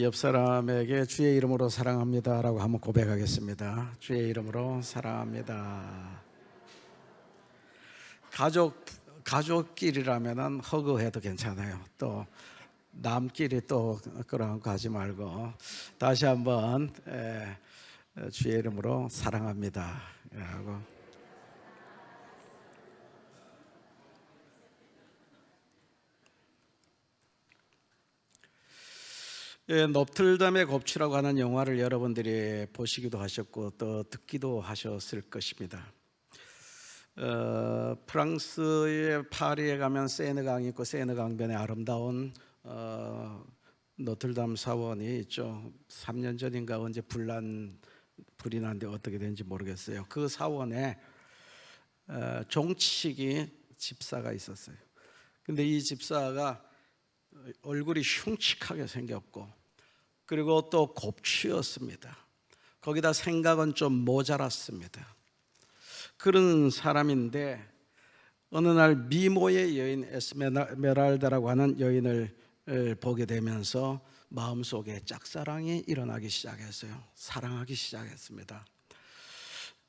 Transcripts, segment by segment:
옆 사람에게 주의 이름으로 사랑합니다 라고 한번 고백하겠습니다. 주의 이름으로 사랑합니다. 가족끼리라면 허그해도 괜찮아요. 또 남끼리 또 그런 거 하지 말고 다시 한번 주의 이름으로 사랑합니다 하고 노틀담의 곱추라고 하는 영화를 여러분들이 보시기도 하셨고 또 듣기도 하셨을 것입니다. 프랑스의 파리에 가면 세느강이 있고 세느강변에 아름다운 노틀담 사원이 있죠. 3년 전인가 언제 불이 난데 어떻게 된지 모르겠어요. 그 사원에 종치기 집사가 있었어요. 근데 이 집사가 얼굴이 흉측하게 생겼고 그리고 또 곱추였습니다. 거기다 생각은 좀 모자랐습니다. 그런 사람인데 어느 날 미모의 여인 에스메랄다라고 하는 여인을 보게 되면서 마음속에 짝사랑이 일어나기 시작했어요. 사랑하기 시작했습니다.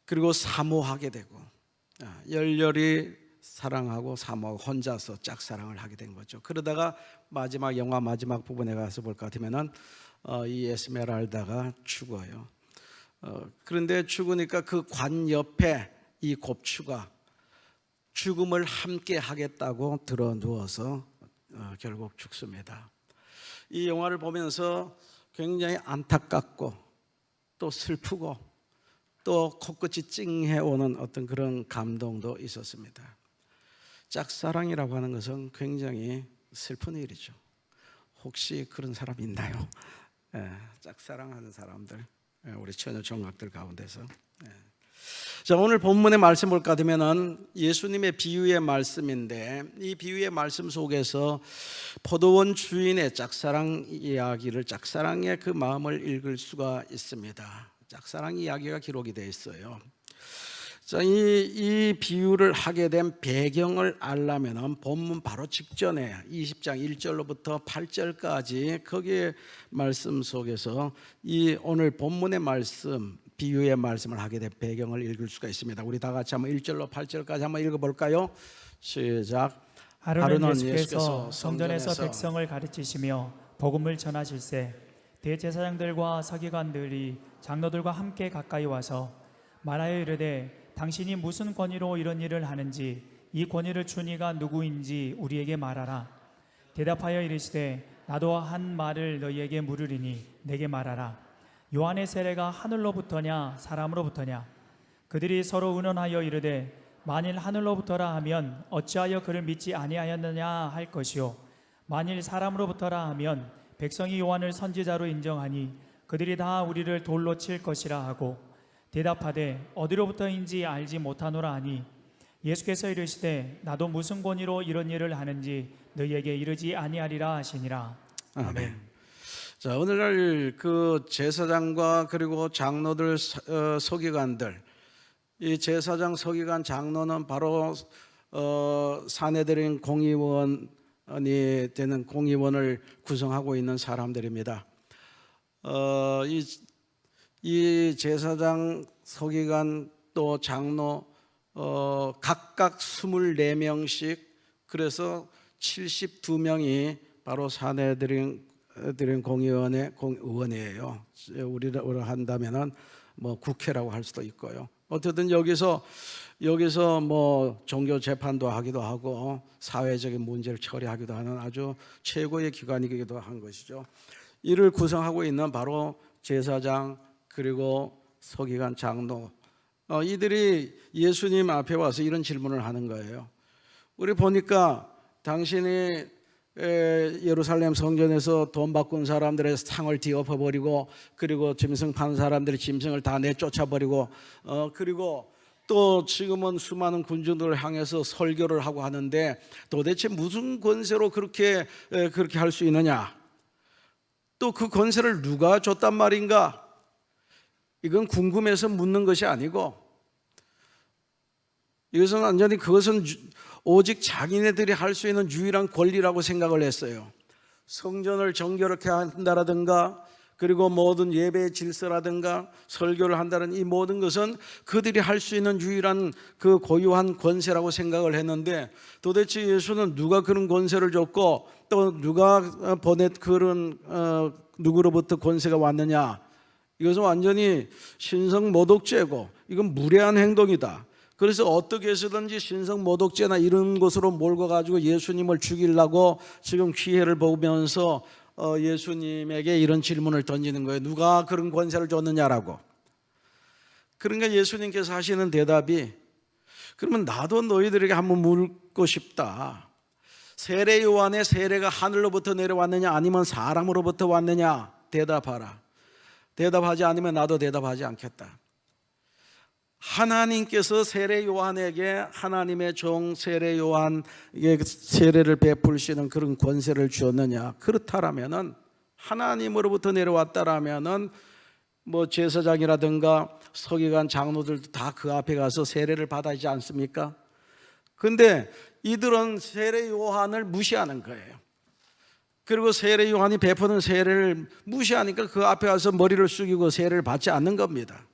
그리고 사모하게 되고 열렬히 사랑하고 사모하고 혼자서 짝사랑을 하게 된 거죠. 그러다가 영화 마지막 부분에 가서 볼 것 같으면은 이 에스메랄다가 죽어요. 그런데 죽으니까 그 관 옆에 이 곱추가 죽음을 함께 하겠다고 들어 누워서 결국 죽습니다. 이 영화를 보면서 굉장히 안타깝고 또 슬프고 또 코끝이 찡해 오는 어떤 그런 감동도 있었습니다. 짝사랑이라고 하는 것은 굉장히 슬픈 일이죠. 혹시 그런 사람 있나요? 짝사랑하는 사람들, 우리 처녀 총각들 가운데서. 자, 오늘 본문의 말씀 볼까 하면은 예수님의 비유의 말씀인데 이 비유의 말씀 속에서 포도원 주인의 짝사랑 이야기를, 짝사랑의 그 마음을 읽을 수가 있습니다. 짝사랑 이야기가 기록이 되어 있어요. 자, 이 비유를 하게 된 배경을 알려면 본문 바로 직전에 20장 1절로부터 8절까지 거기에 말씀 속에서 이 오늘 본문의 말씀, 비유의 말씀을 하게 된 배경을 읽을 수가 있습니다. 우리 다 같이 한번 1절로 8절까지 한번 읽어볼까요? 시작. 하루는 예수께서 성전에서 백성을 가르치시며 복음을 전하실세 대제사장들과 서기관들이 장로들과 함께 가까이 와서 말하여 이르되 당신이 무슨 권위로 이런 일을 하는지 이 권위를 준 이가 누구인지 우리에게 말하라. 대답하여 이르시되 나도 한 말을 너희에게 물으리니 내게 말하라. 요한의 세례가 하늘로부터냐 사람으로부터냐? 그들이 서로 의논하여 이르되 만일 하늘로부터라 하면 어찌하여 그를 믿지 아니하였느냐 할 것이요 만일 사람으로부터라 하면 백성이 요한을 선지자로 인정하니 그들이 다 우리를 돌로 칠 것이라 하고 대답하되 어디로부터인지 알지 못하노라 하니 예수께서 이르시되 나도 무슨 권위로 이런 일을 하는지 너희에게 이르지 아니하리라 하시니라. 아멘. 자, 오늘날 그 제사장과 그리고 장로들, 서기관들, 이 제사장, 서기관, 장로는 바로 산헤드린 공의원이 되는 공의원을 구성하고 있는 사람들입니다. 이 제사장, 서기관 또 장로 각각 24명씩, 그래서 72명이 바로 산헤드린 공의원의 의원이에요. 우리로 한다면은 뭐 국회라고 할 수도 있고요. 어쨌든 여기서 뭐 종교 재판도 하기도 하고 사회적인 문제를 처리하기도 하는 아주 최고의 기관이기도 한 것이죠. 이를 구성하고 있는 바로 제사장 그리고 서기관, 장로, 이들이 예수님 앞에 와서 이런 질문을 하는 거예요. 우리 보니까 당신이 예루살렘 성전에서 돈 바꾼 사람들의 상을 뒤엎어버리고 그리고 짐승 판 사람들의 짐승을 다 내쫓아버리고 그리고 또 지금은 수많은 군중들을 향해서 설교를 하고 하는데 도대체 무슨 권세로 그렇게 할 수 있느냐? 또 그 권세를 누가 줬단 말인가? 이건 궁금해서 묻는 것이 아니고 이것은 완전히 그것은 오직 자기네들이 할 수 있는 유일한 권리라고 생각을 했어요. 성전을 정결하게 한다라든가 그리고 모든 예배의 질서라든가 설교를 한다는 이 모든 것은 그들이 할 수 있는 유일한 그 고유한 권세라고 생각을 했는데, 도대체 예수는 누가 그런 권세를 줬고 또 누가 그런 누구로부터 권세가 왔느냐? 이것은 완전히 신성모독죄고 이건 무례한 행동이다. 그래서 어떻게 해서든지 신성모독죄나 이런 것으로 몰고 가지고 예수님을 죽이려고 지금 기회를 보면서 예수님에게 이런 질문을 던지는 거예요. 누가 그런 권세를 줬느냐라고. 그러니까 예수님께서 하시는 대답이, 그러면 나도 너희들에게 한번 묻고 싶다. 세례 요한의 세례가 하늘로부터 내려왔느냐 아니면 사람으로부터 왔느냐 대답하라. 대답하지 않으면 나도 대답하지 않겠다. 하나님께서 세례 요한에게 하나님의 종 세례 요한에게 세례를 베풀시는 그런 권세를 주었느냐? 그렇다라면은 하나님으로부터 내려왔다라면은 뭐 제사장이라든가 서기관 장로들도 다 그 앞에 가서 세례를 받아야 하지 않습니까? 근데 이들은 세례 요한을 무시하는 거예요. 그리고 세례 요한이 베푸는 세례를 무시하니까 그 앞에 가서 머리를 숙이고 세례를 받지 않는 겁니다.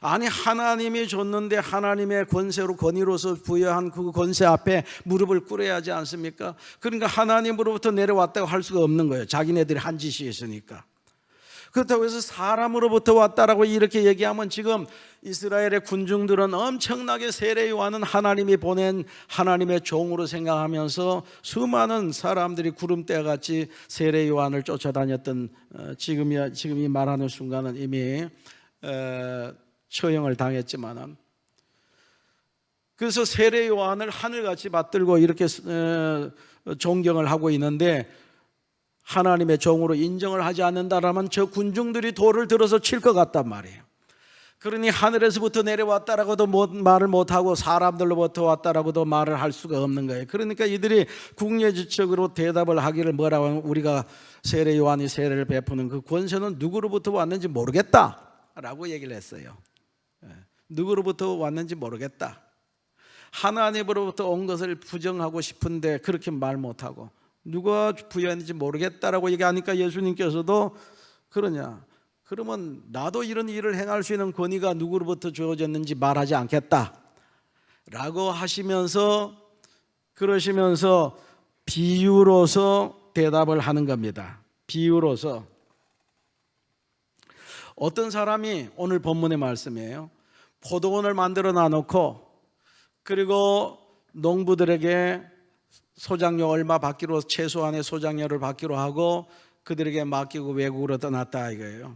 아니, 하나님이 줬는데 하나님의 권세로 권위로서 부여한 그 권세 앞에 무릎을 꿇어야 하지 않습니까? 그러니까 하나님으로부터 내려왔다고 할 수가 없는 거예요. 자기네들이 한 짓이 있으니까. 그렇다고 해서 사람으로부터 왔다라고 이렇게 얘기하면 지금 이스라엘의 군중들은 엄청나게 세례 요한은 하나님이 보낸 하나님의 종으로 생각하면서 수많은 사람들이 구름대와 같이 세례 요한을 쫓아다녔던 지금 이 말하는 순간은 이미 처형을 당했지만은, 그래서 세례 요한을 하늘같이 받들고 이렇게 존경을 하고 있는데 하나님의 종으로 인정을 하지 않는다라면 저 군중들이 돌을 들어서 칠 것 같단 말이에요. 그러니 하늘에서부터 내려왔다라고도 말을 못하고 사람들로부터 왔다라고도 말을 할 수가 없는 거예요. 그러니까 이들이 국례지적으로 대답을 하기를 뭐라고 하면, 우리가 세례 요한이 세례를 베푸는 그 권세는 누구로부터 왔는지 모르겠다라고 얘기를 했어요. 누구로부터 왔는지 모르겠다. 하나님으로부터 온 것을 부정하고 싶은데 그렇게 말 못하고 누가 부여했는지 모르겠다라고 얘기하니까 예수님께서도 그러냐? 그러면 나도 이런 일을 행할 수 있는 권위가 누구로부터 주어졌는지 말하지 않겠다 라고 하시면서, 그러시면서 비유로서 대답을 하는 겁니다. 비유로서. 어떤 사람이, 오늘 본문의 말씀이에요, 포도원을 만들어 놔놓고 그리고 농부들에게 소작료 얼마 받기로, 최소한의 소작료를 받기로 하고 그들에게 맡기고 외국으로 떠났다 이거예요.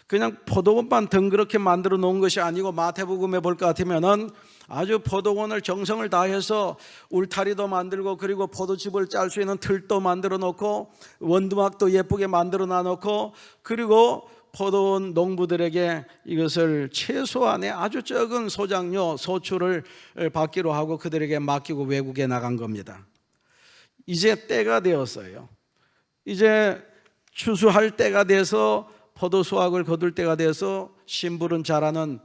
그냥 포도원만 덩그렇게 만들어 놓은 것이 아니고, 마태복음에 볼 것 같으면은 아주 포도원을 정성을 다해서 울타리도 만들고 그리고 포도즙을 짤 수 있는 틀도 만들어 놓고 원두막도 예쁘게 만들어 놔놓고 그리고 포도원 농부들에게 이것을 최소한의 아주 적은 소작료, 소출을 받기로 하고 그들에게 맡기고 외국에 나간 겁니다. 이제 때가 되었어요. 이제 추수할 때가 돼서 포도 수확을 거둘 때가 돼서 심부름 잘하는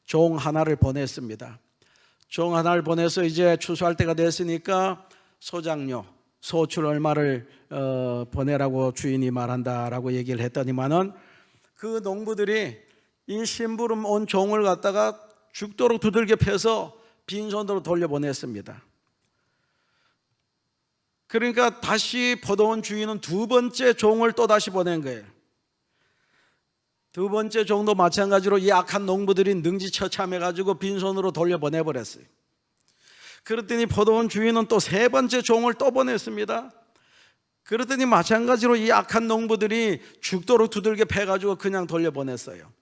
종 하나를 보냈습니다. 종 하나를 보내서 이제 추수할 때가 됐으니까 소작료, 소출 얼마를 보내라고 주인이 말한다라고 얘기를 했더니만은 그 농부들이 이 심부름 온 종을 갖다가 죽도록 두들겨 패서 빈손으로 돌려보냈습니다. 그러니까 다시 포도원 주인은 두 번째 종을 또 다시 보낸 거예요. 두 번째 종도 마찬가지로 이 악한 농부들이 능지처참해가지고 빈손으로 돌려보내버렸어요. 그랬더니 포도원 주인은 또 세 번째 종을 또 보냈습니다. 그랬더니 마찬가지로 이 악한 농부들이 죽도록 두들겨 패가지고 그냥 돌려보냈어요.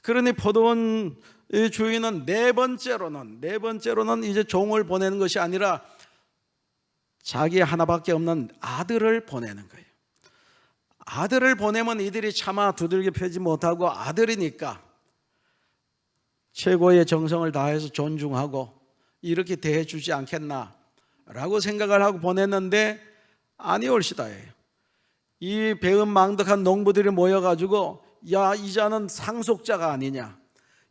그러니 포도원 주인은 네 번째로는 이제 종을 보내는 것이 아니라 자기 하나밖에 없는 아들을 보내는 거예요. 아들을 보내면 이들이 차마 두들겨 패지 못하고 아들이니까 최고의 정성을 다해서 존중하고 이렇게 대해주지 않겠나라고 생각을 하고 보냈는데 아니올시다예요. 이 배은망덕한 농부들이 모여가지고, 야, 이 자는 상속자가 아니냐,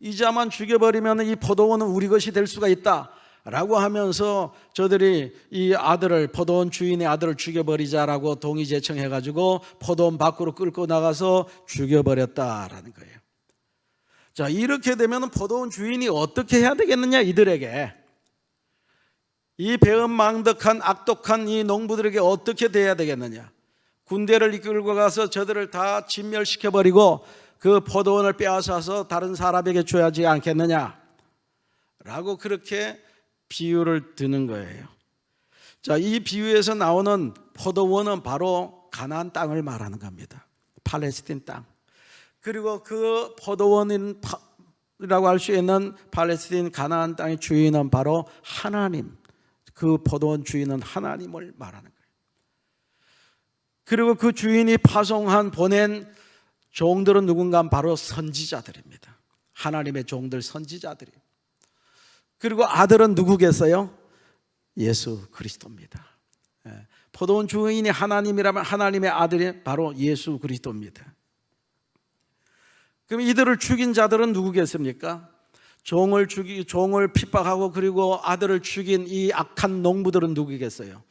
이 자만 죽여버리면 이 포도원은 우리 것이 될 수가 있다 라고 하면서 저들이 이 아들을, 포도원 주인의 아들을 죽여버리자라고 동의제청해가지고 포도원 밖으로 끌고 나가서 죽여버렸다라는 거예요. 자, 이렇게 되면 포도원 주인이 어떻게 해야 되겠느냐, 이들에게. 이 배은망덕한 악독한 이 농부들에게 어떻게 돼야 되겠느냐. 군대를 이끌고 가서 저들을 다 진멸시켜버리고 그 포도원을 빼앗아서 다른 사람에게 줘야지 않겠느냐 라고 그렇게 비유를 드는 거예요. 자, 이 비유에서 나오는 포도원은 바로 가나안 땅을 말하는 겁니다. 팔레스틴 땅. 그리고 그 포도원이라고 할 수 있는 팔레스틴 가나안 땅의 주인은 바로 하나님, 그 포도원 주인은 하나님을 말하는 거예요. 그리고 그 주인이 보낸 종들은 누군가 바로 선지자들입니다. 하나님의 종들, 선지자들이. 그리고 아들은 누구겠어요? 예수 그리스도입니다. 포도원 주인이 하나님이라면 하나님의 아들이 바로 예수 그리스도입니다. 그럼 이들을 죽인 자들은 누구겠습니까? 종을 핍박하고 그리고 아들을 죽인 이 악한 농부들은 누구겠어요?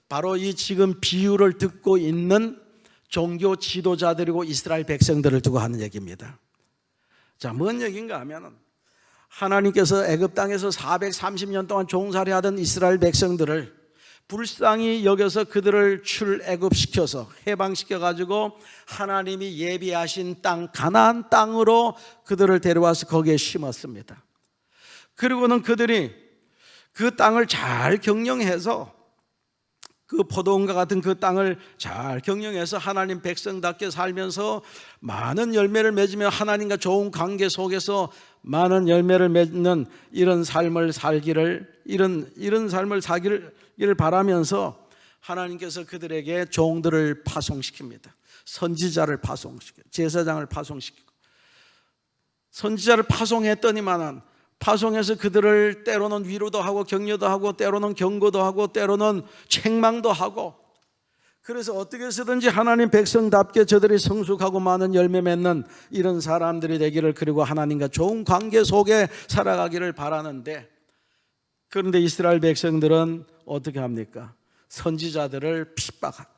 바로 이 지금 비유를 듣고 있는 종교 지도자들이고 이스라엘 백성들을 두고 하는 얘기입니다. 자, 뭔 얘기인가 하면은 하나님께서 애굽 땅에서 430년 동안 종살이하던 이스라엘 백성들을 불쌍히 여겨서 그들을 출애굽시켜서 해방시켜가지고 하나님이 예비하신 땅 가나안 땅으로 그들을 데려와서 거기에 심었습니다. 그리고는 그들이 그 땅을 잘 경영해서 그 포도원과 같은 그 땅을 잘 경영해서 하나님 백성답게 살면서 많은 열매를 맺으며 하나님과 좋은 관계 속에서 많은 열매를 맺는 이런 삶을 살기를 바라면서 하나님께서 그들에게 종들을 파송시킵니다. 선지자를 파송시키고 제사장을 파송시키고 선지자를 파송했더니만은 파송해서 그들을 때로는 위로도 하고 격려도 하고 때로는 경고도 하고 때로는 책망도 하고 그래서 어떻게 해서든지 하나님 백성답게 저들이 성숙하고 많은 열매 맺는 이런 사람들이 되기를 그리고 하나님과 좋은 관계 속에 살아가기를 바라는데 그런데 이스라엘 백성들은 어떻게 합니까? 선지자들을 핍박하고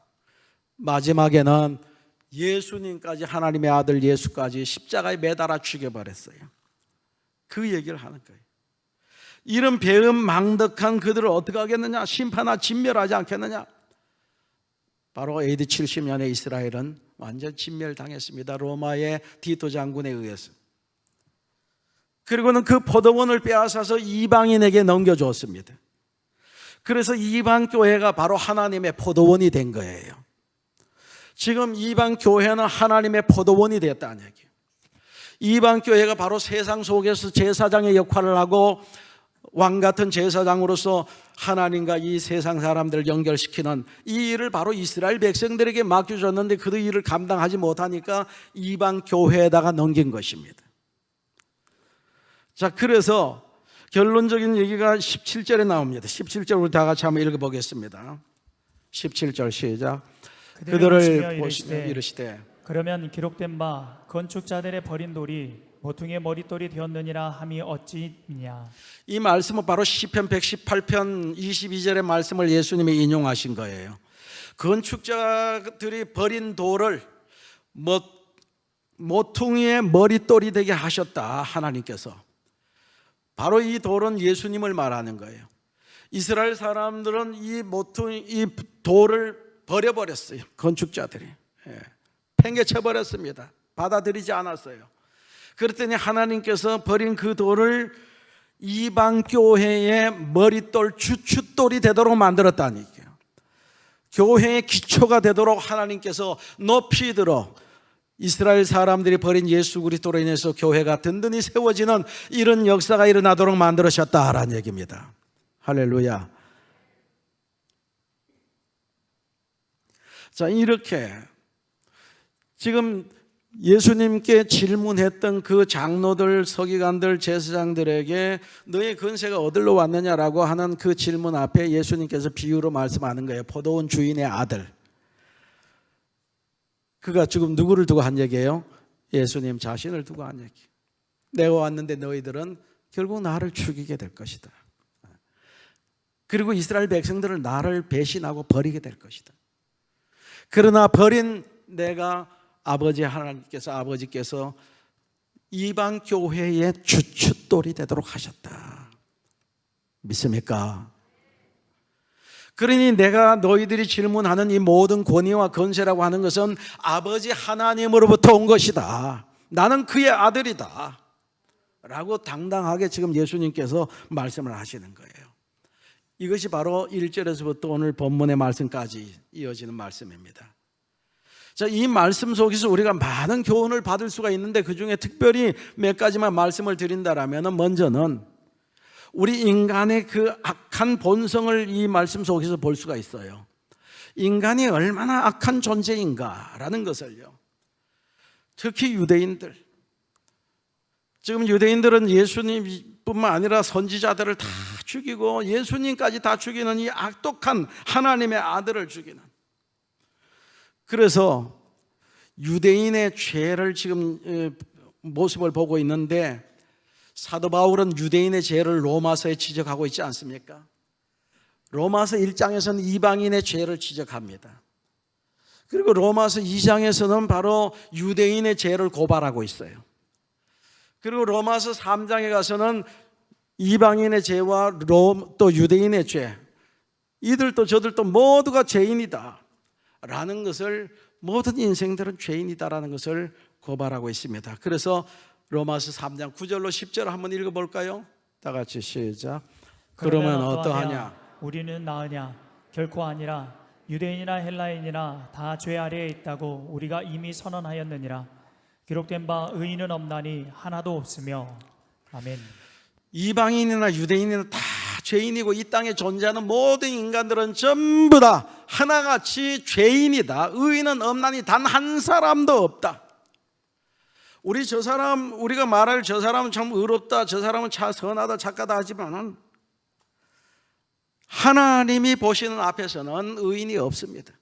마지막에는 예수님까지 하나님의 아들 예수까지 십자가에 매달아 죽여버렸어요. 그 얘기를 하는 거예요. 이런 배은망덕한 그들을 어떻게 하겠느냐? 심판하 진멸하지 않겠느냐? 바로 AD 70년에 이스라엘은 완전 진멸당했습니다. 로마의 디토 장군에 의해서. 그리고는 그 포도원을 빼앗아서 이방인에게 넘겨줬습니다. 그래서 이방 교회가 바로 하나님의 포도원이 된 거예요. 지금 이방 교회는 하나님의 포도원이 됐다는 얘기예요. 이방 교회가 바로 세상 속에서 제사장의 역할을 하고 왕 같은 제사장으로서 하나님과 이 세상 사람들을 연결시키는 이 일을 바로 이스라엘 백성들에게 맡겨줬는데 그 일을 감당하지 못하니까 이방 교회에다가 넘긴 것입니다. 자, 그래서 결론적인 얘기가 17절에 나옵니다. 17절 우리 다 같이 한번 읽어보겠습니다. 17절 시작. 그들을 보시며 이르시되 그러면 기록된 바 건축자들의 버린 돌이 모퉁이의 머릿돌이 되었느니라 함이 어찌냐. 이 말씀은 바로 시편 118편 22절의 말씀을 예수님이 인용하신 거예요. 건축자들이 버린 돌을 모퉁이의 머릿돌이 되게 하셨다 하나님께서. 바로 이 돌은 예수님을 말하는 거예요. 이스라엘 사람들은 이 돌을 버려버렸어요. 건축자들이 팽개쳐버렸습니다. 받아들이지 않았어요. 그랬더니 하나님께서 버린 그 돌을 이방교회의 머릿돌, 주춧돌이 되도록 만들었다는 얘기예요. 교회의 기초가 되도록 하나님께서 높이 들어 이스라엘 사람들이 버린 예수 그리스도로 인해서 교회가 든든히 세워지는 이런 역사가 일어나도록 만들으셨다라는 얘기입니다. 할렐루야. 자, 이렇게 지금 예수님께 질문했던 그 장로들, 서기관들, 제사장들에게 너의 권세가 어디로 왔느냐라고 하는 그 질문 앞에 예수님께서 비유로 말씀하는 거예요. 포도원 주인의 아들. 그가 지금 누구를 두고 한 얘기예요? 예수님 자신을 두고 한 얘기. 내가 왔는데 너희들은 결국 나를 죽이게 될 것이다. 그리고 이스라엘 백성들을 나를 배신하고 버리게 될 것이다. 그러나 버린 내가 아버지께서 이방 교회의 주춧돌이 되도록 하셨다. 믿습니까? 그러니 내가 너희들이 질문하는 이 모든 권위와 건세라고 하는 것은 아버지 하나님으로부터 온 것이다. 나는 그의 아들이다 라고 당당하게 지금 예수님께서 말씀을 하시는 거예요. 이것이 바로 1절에서부터 오늘 본문의 말씀까지 이어지는 말씀입니다. 자, 이 말씀 속에서 우리가 많은 교훈을 받을 수가 있는데 그 중에 특별히 몇 가지만 말씀을 드린다면 먼저는 우리 인간의 그 악한 본성을 이 말씀 속에서 볼 수가 있어요. 인간이 얼마나 악한 존재인가라는 것을요. 특히 유대인들, 지금 유대인들은 예수님뿐만 아니라 선지자들을 다 죽이고 예수님까지 다 죽이는 이 악독한 하나님의 아들을 죽이는, 그래서 유대인의 죄를 지금 모습을 보고 있는데 사도 바울은 유대인의 죄를 로마서에 지적하고 있지 않습니까? 로마서 1장에서는 이방인의 죄를 지적합니다. 그리고 로마서 2장에서는 바로 유대인의 죄를 고발하고 있어요. 그리고 로마서 3장에 가서는 이방인의 죄와 또 유대인의 죄, 이들도 저들도 모두가 죄인이다 라는 것을, 모든 인생들은 죄인이다라는 것을 고발하고 있습니다. 그래서 로마서 3장 9절로 10절 한번 읽어볼까요? 다 같이 시작. 그러면 어떠하냐? 우리는 나으냐? 결코 아니라. 유대인이나 헬라인이나 다 죄 아래에 있다고 우리가 이미 선언하였느니라. 기록된 바 의인은 없나니 하나도 없으며. 아멘. 이방인이나 유대인이나 다 죄인이고 이 땅에 존재하는 모든 인간들은 전부 다 하나같이 죄인이다. 의인은 없나니 단 한 사람도 없다. 우리가 말할 저 사람은 참 의롭다, 저 사람은 참 선하다, 착하다 하지만은 하나님이 보시는 앞에서는 의인이 없습니다.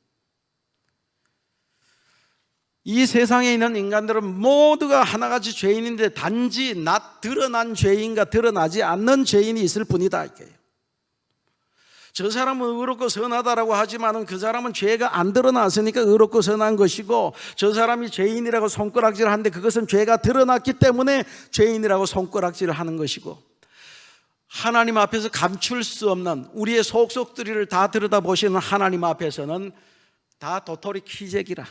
이 세상에 있는 인간들은 모두가 하나같이 죄인인데 단지 드러난 죄인과 드러나지 않는 죄인이 있을 뿐이다 이게요. 저 사람은 의롭고 선하다라고 하지만은 그 사람은 죄가 안 드러났으니까 의롭고 선한 것이고, 저 사람이 죄인이라고 손가락질을 하는데 그것은 죄가 드러났기 때문에 죄인이라고 손가락질을 하는 것이고, 하나님 앞에서 감출 수 없는 우리의 속속들이를 다 들여다보시는 하나님 앞에서는 다 도토리 키재기라,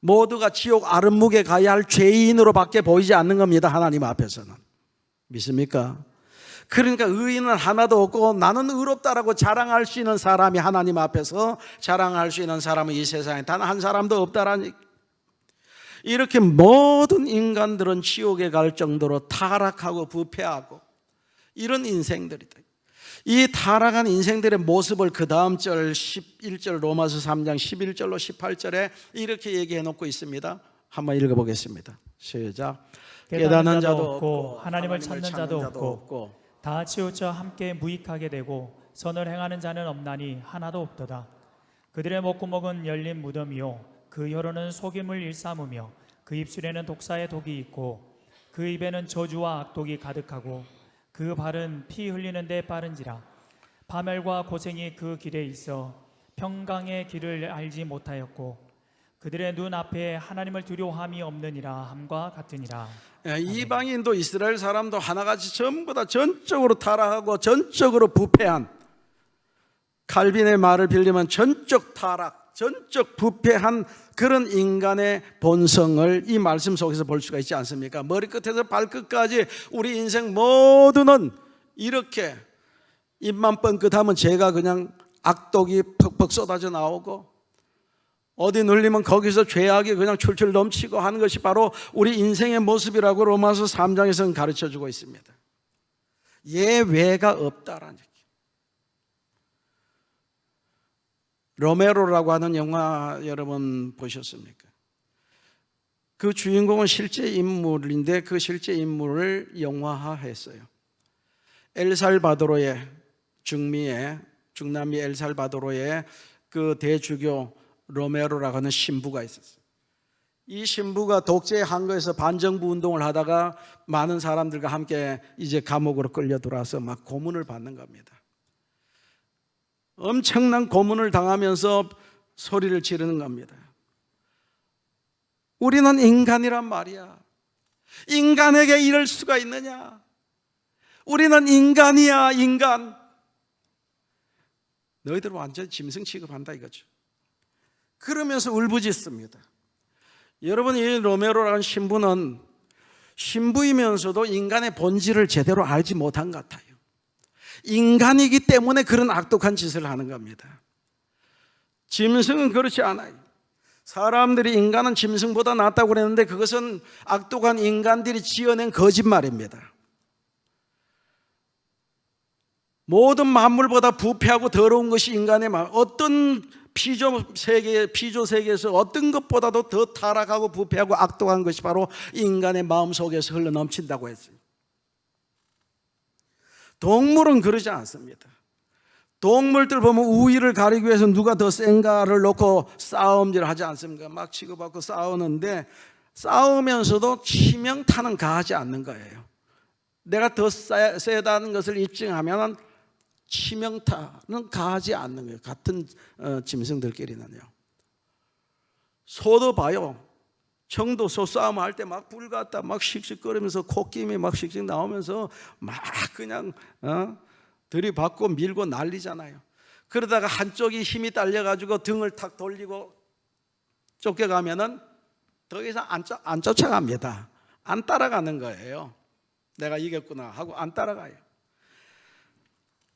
모두가 지옥 아름묵에 가야 할 죄인으로밖에 보이지 않는 겁니다. 하나님 앞에서는. 믿습니까? 그러니까 의인은 하나도 없고 나는 의롭다라고 자랑할 수 있는 사람이, 하나님 앞에서 자랑할 수 있는 사람은 이 세상에 단 한 사람도 없다라니. 이렇게 모든 인간들은 지옥에 갈 정도로 타락하고 부패하고 이런 인생들이다. 이 타락한 인생들의 모습을 그 다음 절 11절 로마서 3장 11절로 18절에 이렇게 얘기해 놓고 있습니다. 한번 읽어보겠습니다. 시작. 깨닫는 자도 없고 하나님을 찾는 자도 없고 다 치우쳐 함께 무익하게 되고 선을 행하는 자는 없나니 하나도 없도다. 그들의 목구멍은 열린 무덤이요 그 혀로는 속임을 일삼으며 그 입술에는 독사의 독이 있고 그 입에는 저주와 악독이 가득하고 그 발은 피 흘리는 데 빠른지라. 파멸과 고생이 그 길에 있어 평강의 길을 알지 못하였고 그들의 눈 앞에 하나님을 두려워함이 없느니라 함과 같으니라. 이방인도 이스라엘 사람도 하나같이 전부 다 전적으로 타락하고 전적으로 부패한, 칼빈의 말을 빌리면 전적 타락, 전적 부패한 그런 인간의 본성을 이 말씀 속에서 볼 수가 있지 않습니까? 머리끝에서 발끝까지 우리 인생 모두는 이렇게 입만 뻥끗하면 죄가 그냥 악독이 퍽퍽 쏟아져 나오고, 어디 눌리면 거기서 죄악이 그냥 출출 넘치고 하는 것이 바로 우리 인생의 모습이라고 로마서 3장에서는 가르쳐주고 있습니다. 예외가 없다라는 얘기. 로메로라고 하는 영화 여러분 보셨습니까? 그 주인공은 실제 인물인데 그 실제 인물을 영화화했어요. 엘살바도르의 중남미 엘살바도르의 그 대주교 로메로라고 하는 신부가 있었어요. 이 신부가 독재 항거에서 반정부 운동을 하다가 많은 사람들과 함께 이제 감옥으로 끌려 들어와서 막 고문을 받는 겁니다. 엄청난 고문을 당하면서 소리를 지르는 겁니다. 우리는 인간이란 말이야. 인간에게 이럴 수가 있느냐? 우리는 인간이야, 인간. 너희들 완전 짐승 취급한다 이거죠. 그러면서 울부짖습니다. 여러분, 이 로메로라는 신부는 신부이면서도 인간의 본질을 제대로 알지 못한 것 같아요. 인간이기 때문에 그런 악독한 짓을 하는 겁니다. 짐승은 그렇지 않아요. 사람들이 인간은 짐승보다 낫다고 그랬는데 그것은 악독한 인간들이 지어낸 거짓말입니다. 모든 만물보다 부패하고 더러운 것이 인간의 마음. 어떤 피조 세계에서 어떤 것보다도 더 타락하고 부패하고 악독한 것이 바로 인간의 마음 속에서 흘러넘친다고 했어요. 동물은 그러지 않습니다. 동물들 보면 우위를 가리기 위해서 누가 더 센가를 놓고 싸움질을 하지 않습니까? 막 치고받고 싸우는데 싸우면서도 치명타는 가하지 않는 거예요. 내가 더 세다는 것을 입증하면 치명타는 가하지 않는 거예요. 같은 짐승들끼리는요. 소도 봐요. 청도 소 싸움할 때 막 불 갖다 막 씩씩거리면서 코김이 막 씩씩 나오면서 막 그냥 들이받고 밀고 난리잖아요. 그러다가 한쪽이 힘이 딸려가지고 등을 탁 돌리고 쫓겨가면은 더 이상 안 쫓아갑니다. 안 따라가는 거예요. 내가 이겼구나 하고 안 따라가요.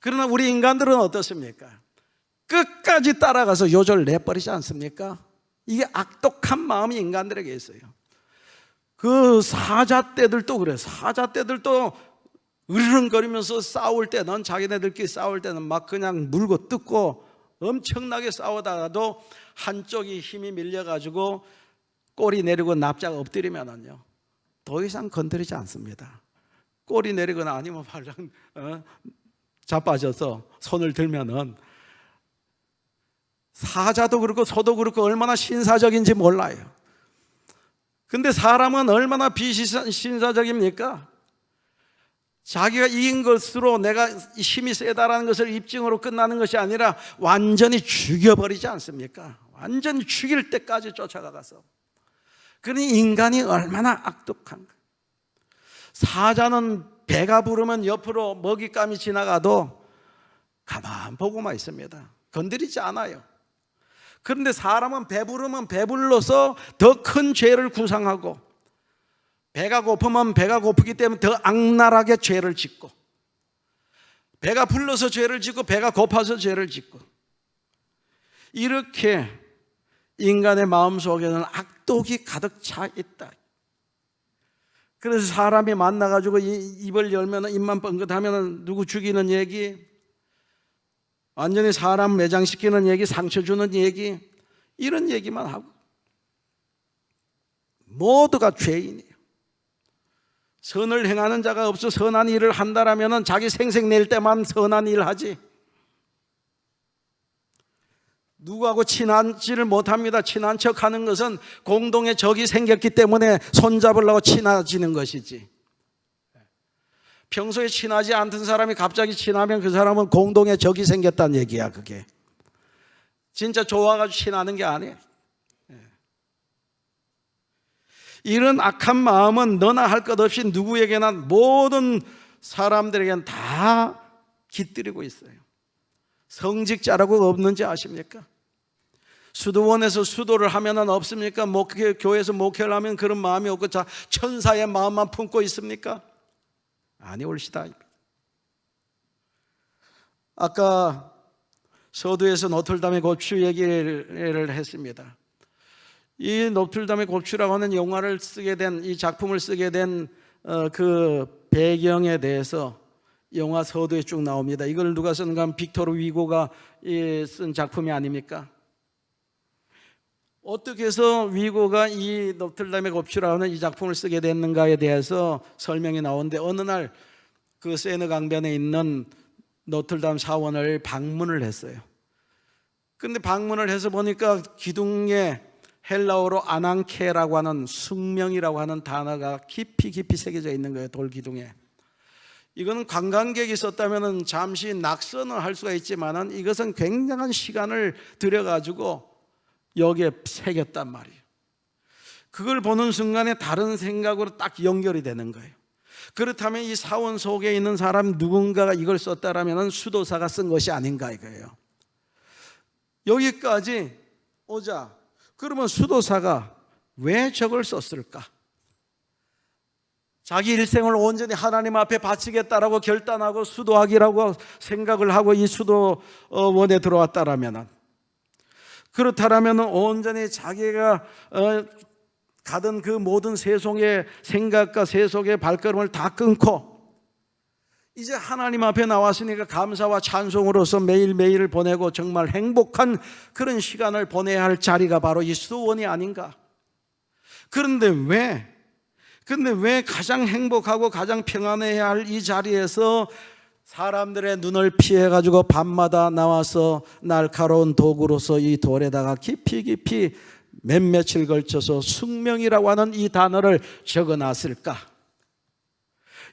그러나 우리 인간들은 어떻습니까? 끝까지 따라가서 요절 내버리지 않습니까? 이게 악독한 마음이 인간들에게 있어요. 그 사자떼들도 그래요. 사자떼들도 으르렁거리면서 싸울 때는, 자기네들끼리 싸울 때는 막 그냥 물고 뜯고 엄청나게 싸우다가도 한쪽이 힘이 밀려가지고 꼬리 내리고 납작 엎드리면은요 더 이상 건드리지 않습니다. 꼬리 내리거나 아니면 발랑 자빠져서 손을 들면은, 사자도 그렇고 소도 그렇고 얼마나 신사적인지 몰라요. 근데 사람은 얼마나 비신사적입니까? 자기가 이긴 것으로 내가 힘이 세다라는 것을 입증으로 끝나는 것이 아니라 완전히 죽여버리지 않습니까? 완전히 죽일 때까지 쫓아가서. 그러니 인간이 얼마나 악독한가. 사자는 배가 부르면 옆으로 먹잇감이 지나가도 가만 보고만 있습니다. 건드리지 않아요. 그런데 사람은 배부르면 배불러서 더 큰 죄를 구상하고, 배가 고프면 배가 고프기 때문에 더 악랄하게 죄를 짓고, 배가 불러서 죄를 짓고 배가 고파서 죄를 짓고, 이렇게 인간의 마음속에는 악독이 가득 차 있다. 그래서 사람이 만나가지고 입을 열면, 입만 뻥긋하면 누구 죽이는 얘기, 완전히 사람 매장시키는 얘기, 상처 주는 얘기, 이런 얘기만 하고, 모두가 죄인이에요. 선을 행하는 자가 없어 선한 일을 한다라면 자기 생색 낼 때만 선한 일을 하지, 누구하고 친하지를 못합니다. 친한 척하는 것은 공동의 적이 생겼기 때문에 손잡으려고 친해지는 것이지, 평소에 친하지 않던 사람이 갑자기 친하면 그 사람은 공동의 적이 생겼다는 얘기야. 그게 진짜 좋아가지고 친하는 게 아니에요. 이런 악한 마음은 너나 할 것 없이 누구에게나, 모든 사람들에게는 다 깃들이고 있어요. 성직자라고 없는지 아십니까? 수도원에서 수도를 하면은 없습니까? 교회에서 목회를 하면 그런 마음이 없고 천사의 마음만 품고 있습니까? 아니 옳시다. 아까 서두에서 노틀담의 고추 얘기를 했습니다. 이 노틀담의 고추라고 하는 영화를 쓰게 된, 이 작품을 쓰게 된 그 배경에 대해서 영화 서두에 쭉 나옵니다. 이걸 누가 쓴가 하면 빅토르 위고가 쓴 작품이 아닙니까? 어떻게 해서 위고가 이 노틀담의 고추라고 하는 이 작품을 쓰게 됐는가에 대해서 설명이 나오는데, 어느 날 그 세느 강변에 있는 노틀담 사원을 방문을 했어요. 근데 방문을 해서 보니까 기둥에 헬라어로 아난케라고 하는 숙명이라고 하는 단어가 깊이 새겨져 있는 거예요. 돌 기둥에. 이거는 관광객이 있었다면 잠시 낙선을 할 수가 있지만은 이것은 굉장한 시간을 들여가지고 여기에 새겼단 말이에요. 그걸 보는 순간에 다른 생각으로 딱 연결이 되는 거예요. 그렇다면 이 사원 속에 있는 사람 누군가가 이걸 썼다라면 수도사가 쓴 것이 아닌가 이거예요. 여기까지 오자. 그러면 수도사가 왜 저걸 썼을까? 자기 일생을 온전히 하나님 앞에 바치겠다라고 결단하고 수도학이라고 생각을 하고 이 수도원에 들어왔다라면, 그렇다면 온전히 자기가 가던 그 모든 세속의 생각과 세속의 발걸음을 다 끊고 이제 하나님 앞에 나왔으니까 감사와 찬송으로서 매일매일을 보내고 정말 행복한 그런 시간을 보내야 할 자리가 바로 이 수도원이 아닌가. 그런데 왜 가장 행복하고 가장 평안해야 할 이 자리에서 사람들의 눈을 피해가지고 밤마다 나와서 날카로운 도구로서 이 돌에다가 깊이 몇 며칠 걸쳐서 숙명이라고 하는 이 단어를 적어놨을까?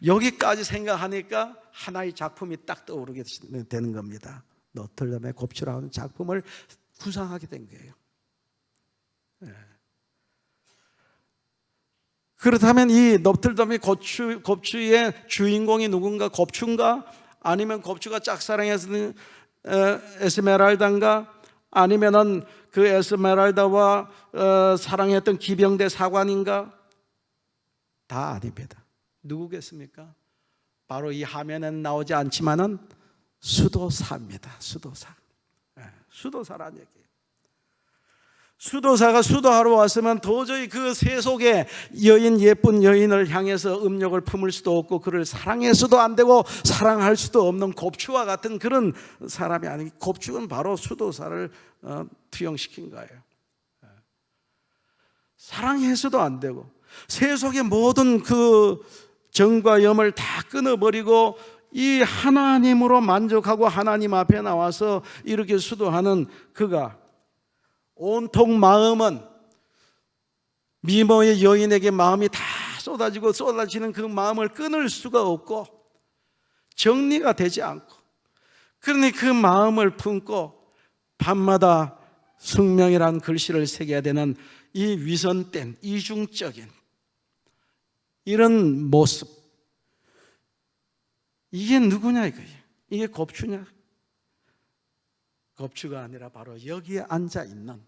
여기까지 생각하니까 하나의 작품이 딱 떠오르게 되는 겁니다. 노틀담의 곱추라는 작품을 구상하게 된 거예요. 그렇다면 이 노틀담의 곱추의 주인공이 누군가? 곱추인가? 아니면 곱추가 짝사랑했던 에스메랄다인가? 아니면은 그 에스메랄다와 사랑했던 기병대 사관인가? 다 아닙니다. 누구겠습니까? 바로 이 화면에는 나오지 않지만은 수도사입니다. 수도사라는 얘기예요. 수도사가 수도하러 왔으면 도저히 그 세속의 여인, 예쁜 여인을 향해서 음욕을 품을 수도 없고 그를 사랑해서도 안 되고 사랑할 수도 없는 곱추와 같은 그런 사람이 아니고, 곱추는 바로 수도사를 투영시킨 거예요. 사랑해서도 안 되고 세속의 모든 그 정과 염을 다 끊어버리고 이 하나님으로 만족하고 하나님 앞에 나와서 이렇게 수도하는 그가 온통 마음은 미모의 여인에게 마음이 다 쏟아지는 그 마음을 끊을 수가 없고 정리가 되지 않고, 그러니 그 마음을 품고 밤마다 숙명이라는 글씨를 새겨야 되는 이 위선된 이중적인 이런 모습, 이게 누구냐 이거예요. 이게 곱추냐? 곱추가 아니라 바로 여기에 앉아 있는,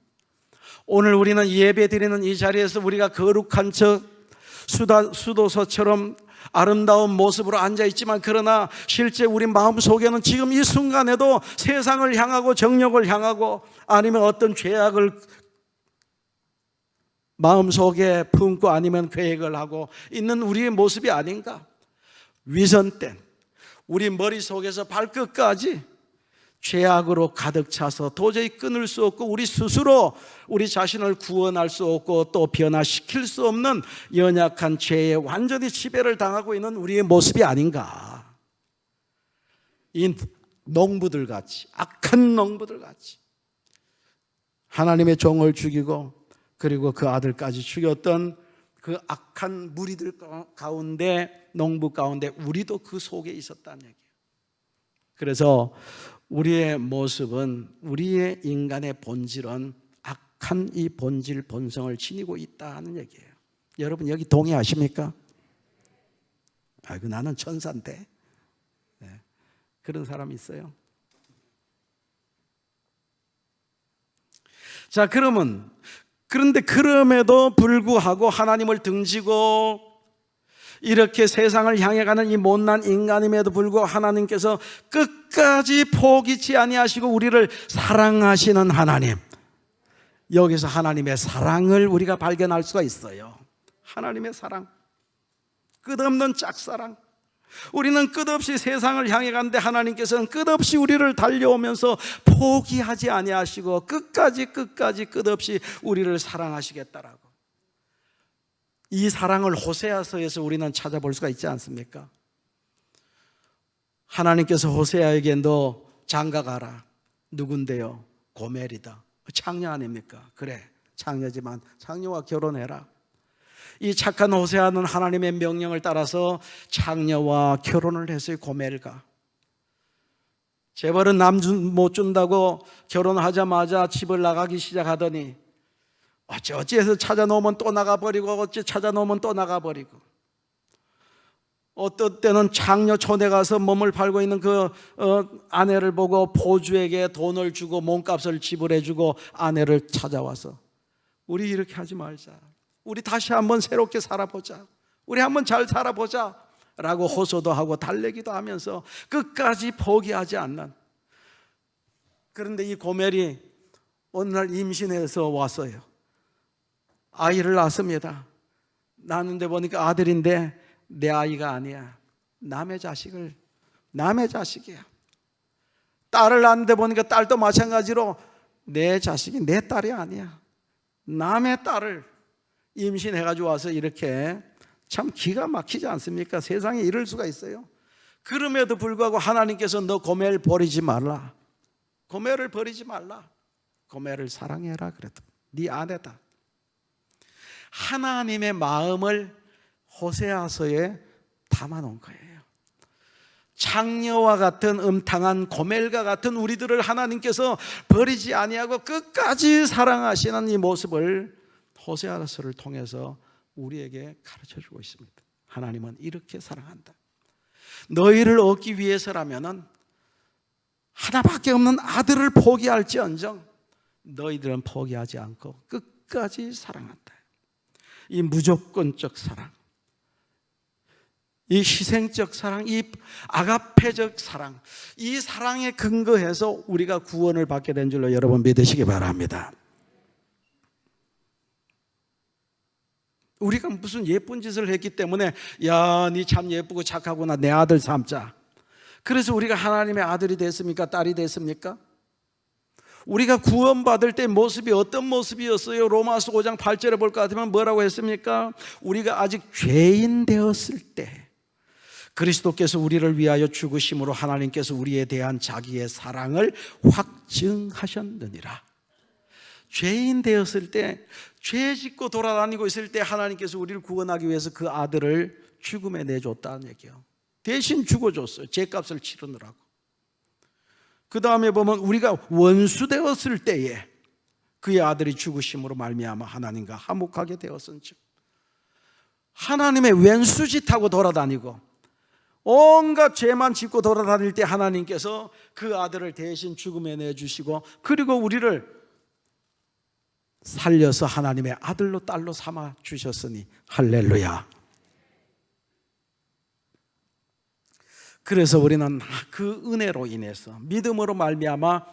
오늘 우리는 예배 드리는 이 자리에서 우리가 거룩한 저 수도서처럼 아름다운 모습으로 앉아 있지만, 그러나 실제 우리 마음속에는 지금 이 순간에도 세상을 향하고 정욕을 향하고 아니면 어떤 죄악을 마음속에 품고 아니면 계획을 하고 있는 우리의 모습이 아닌가. 위선된 우리 머릿속에서 발끝까지 죄악으로 가득 차서 도저히 끊을 수 없고 우리 스스로 우리 자신을 구원할 수 없고 또 변화시킬 수 없는 연약한 죄에 완전히 지배를 당하고 있는 우리의 모습이 아닌가. 이 농부들 같이, 악한 농부들 같이 하나님의 종을 죽이고 그리고 그 아들까지 죽였던 그 악한 무리들 가운데, 농부 가운데 우리도 그 속에 있었다는 얘기예요. 그래서 우리의 모습은, 우리의 인간의 본질은 악한 이 본질, 본성을 지니고 있다는 얘기예요. 여러분 여기 동의하십니까? 나는 천사인데. 네. 그런 사람이 있어요. 자, 그런데 그럼에도 불구하고 하나님을 등지고 이렇게 세상을 향해 가는 이 못난 인간임에도 불구하고 하나님께서 끝까지 포기치 아니하시고 우리를 사랑하시는 하나님, 여기서 하나님의 사랑을 우리가 발견할 수가 있어요. 하나님의 사랑, 끝없는 짝사랑. 우리는 끝없이 세상을 향해 가는데 하나님께서는 끝없이 우리를 달려오면서 포기하지 아니하시고 끝까지 끝없이 우리를 사랑하시겠다라고. 이 사랑을 호세아서에서 우리는 찾아볼 수가 있지 않습니까? 하나님께서 호세아에게 너 장가가라. 누군데요? 고멜이다. 창녀 아닙니까? 그래, 창녀지만 창녀와 결혼해라. 이 착한 호세아는 하나님의 명령을 따라서 장녀와 결혼을 했어요. 고멜과. 재벌은 남 못 준다고 결혼하자마자 집을 나가기 시작하더니 어찌해서 찾아놓으면 또 나가버리고 어찌 찾아놓으면 또 나가버리고, 어떤 때는 장녀촌에 가서 몸을 팔고 있는 그 아내를 보고 포주에게 돈을 주고 몸값을 지불해주고 아내를 찾아와서 우리 이렇게 하지 말자, 우리 다시 한번 새롭게 살아보자, 우리 한번 잘 살아보자 라고 호소도 하고 달래기도 하면서 끝까지 포기하지 않는. 그런데 이 고멜이 어느 날 임신해서 왔어요. 아이를 낳습니다. 낳는데 보니까 아들인데 내 아이가 아니야. 남의 자식이야. 딸을 낳는데 보니까 딸도 마찬가지로 내 자식이 내 딸이 아니야. 남의 딸을 임신해가지고 와서 이렇게, 참 기가 막히지 않습니까? 세상에 이럴 수가 있어요. 그럼에도 불구하고 하나님께서 너 고멜 버리지 말라, 고멜을 버리지 말라, 고멜을 사랑해라 그래도 네 아내다. 하나님의 마음을 호세아서에 담아놓은 거예요. 장녀와 같은 음탕한 고멜과 같은 우리들을 하나님께서 버리지 아니하고 끝까지 사랑하시는 이 모습을 호세아서를 통해서 우리에게 가르쳐주고 있습니다. 하나님은 이렇게 사랑한다. 너희를 얻기 위해서라면 하나밖에 없는 아들을 포기할지언정 너희들은 포기하지 않고 끝까지 사랑한다. 이 무조건적 사랑, 이 희생적 사랑, 이 아가페적 사랑, 이 사랑에 근거해서 우리가 구원을 받게 된 줄로 여러분 믿으시기 바랍니다. 우리가 무슨 예쁜 짓을 했기 때문에 야, 니 참 예쁘고 착하구나, 내 아들 삼자, 그래서 우리가 하나님의 아들이 됐습니까? 딸이 됐습니까? 우리가 구원받을 때 모습이 어떤 모습이었어요? 로마서 5장 8절에 볼 것 같으면 뭐라고 했습니까? 우리가 아직 죄인 되었을 때 그리스도께서 우리를 위하여 죽으심으로 하나님께서 우리에 대한 자기의 사랑을 확증하셨느니라. 죄인 되었을 때, 죄 짓고 돌아다니고 있을 때 하나님께서 우리를 구원하기 위해서 그 아들을 죽음에 내줬다는 얘기예요. 대신 죽어줬어요. 죄값을 치르느라고. 그 다음에 보면 우리가 원수 되었을 때에 그의 아들이 죽으심으로 말미암아 하나님과 화목하게 되었은즉, 하나님의 왼수짓하고 돌아다니고 온갖 죄만 짓고 돌아다닐 때 하나님께서 그 아들을 대신 죽음에 내주시고, 그리고 우리를 살려서 하나님의 아들로 딸로 삼아 주셨으니 할렐루야. 그래서 우리는 그 은혜로 인해서 믿음으로 말미암아